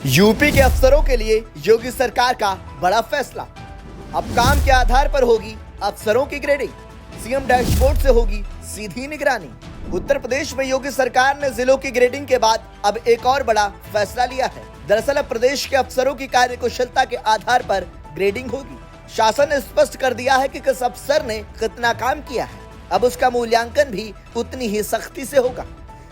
UP के अफसरों के लिए योगी सरकार का बड़ा फैसला। अब काम के आधार पर होगी अफसरों की ग्रेडिंग, सीएम डैशबोर्ड से होगी सीधी निगरानी। उत्तर प्रदेश में योगी सरकार ने जिलों की ग्रेडिंग के बाद अब एक और बड़ा फैसला लिया है। दरअसल अब प्रदेश के अफसरों की कार्यकुशलता के आधार पर ग्रेडिंग होगी। शासन ने स्पष्ट कर दिया है कि किस अफसर ने कितना काम किया है, अब उसका मूल्यांकन भी उतनी ही सख्ती से होगा।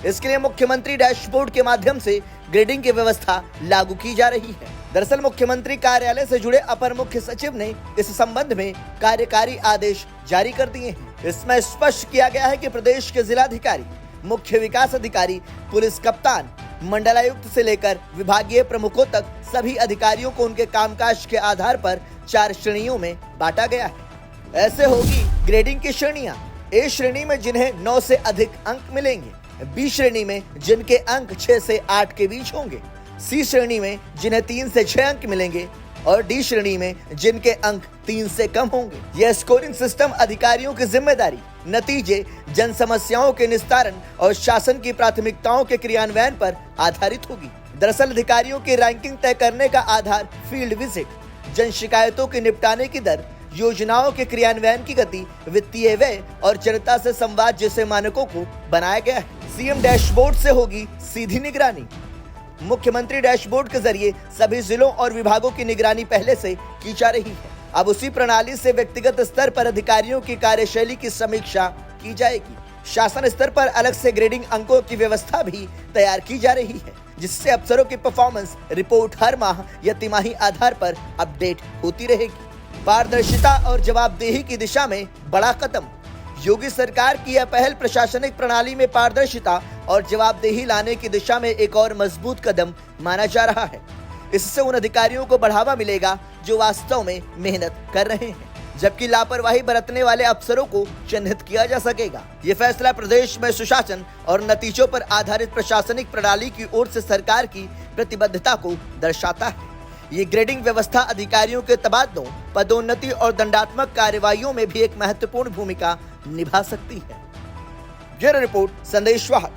इसके लिए मुख्यमंत्री डैशबोर्ड के माध्यम से ग्रेडिंग की व्यवस्था लागू की जा रही है। दरअसल मुख्यमंत्री कार्यालय से जुड़े अपर मुख्य सचिव ने इस संबंध में कार्यकारी आदेश जारी कर दिए हैं। इसमें स्पष्ट किया गया है कि प्रदेश के जिलाधिकारी, मुख्य विकास अधिकारी, पुलिस कप्तान, मंडलायुक्त से लेकर विभागीय प्रमुखों तक सभी अधिकारियों को उनके कामकाज के आधार पर 4 श्रेणियों में बांटा गया है। ऐसे होगी ग्रेडिंग की श्रेणियां। ए श्रेणी में जिन्हें 9 से अधिक अंक मिलेंगे, बी श्रेणी में जिनके अंक 6 से 8 के बीच होंगे, सी श्रेणी में जिन्हें 3 से 6 अंक मिलेंगे और डी श्रेणी में जिनके अंक 3 से कम होंगे। यह स्कोरिंग सिस्टम अधिकारियों की जिम्मेदारी, नतीजे, जन समस्याओं के निस्तारण और शासन की प्राथमिकताओं के क्रियान्वयन पर आधारित होगी। दरअसल अधिकारियों की रैंकिंग तय करने का आधार फील्ड विजिट, जन शिकायतों के निपटाने की दर, योजनाओं के क्रियान्वयन की गति, वित्तीय व्यय और जनता से संवाद जैसे मानकों को बनाया गया है। सीएम डैशबोर्ड से होगी सीधी निगरानी। मुख्यमंत्री डैशबोर्ड के जरिए सभी जिलों और विभागों की निगरानी पहले से की जा रही है। अब उसी प्रणाली से व्यक्तिगत स्तर पर अधिकारियों की कार्यशैली की समीक्षा की जाएगी। शासन स्तर पर अलग से ग्रेडिंग अंकों की व्यवस्था भी तैयार की जा रही है, जिससे अफसरों की परफॉर्मेंस रिपोर्ट हर माह या तिमाही आधार पर अपडेट होती रहेगी। पारदर्शिता और जवाबदेही की दिशा में बड़ा कदम। योगी सरकार की यह पहल प्रशासनिक प्रणाली में पारदर्शिता और जवाबदेही लाने की दिशा में एक और मजबूत कदम माना जा रहा है। इससे उन अधिकारियों को बढ़ावा मिलेगा जो वास्तव में मेहनत कर रहे हैं, जबकि लापरवाही बरतने वाले अफसरों को चिन्हित किया जा सकेगा। ये फैसला प्रदेश में सुशासन और नतीजों पर आधारित प्रशासनिक प्रणाली की ओर से सरकार की प्रतिबद्धता को दर्शाता है। ये ग्रेडिंग व्यवस्था अधिकारियों के तबादलों, पदोन्नति और दंडात्मक कार्रवाइयों में भी एक महत्वपूर्ण भूमिका निभा सकती है। ब्यूरो रिपोर्ट, संदेश वाहक।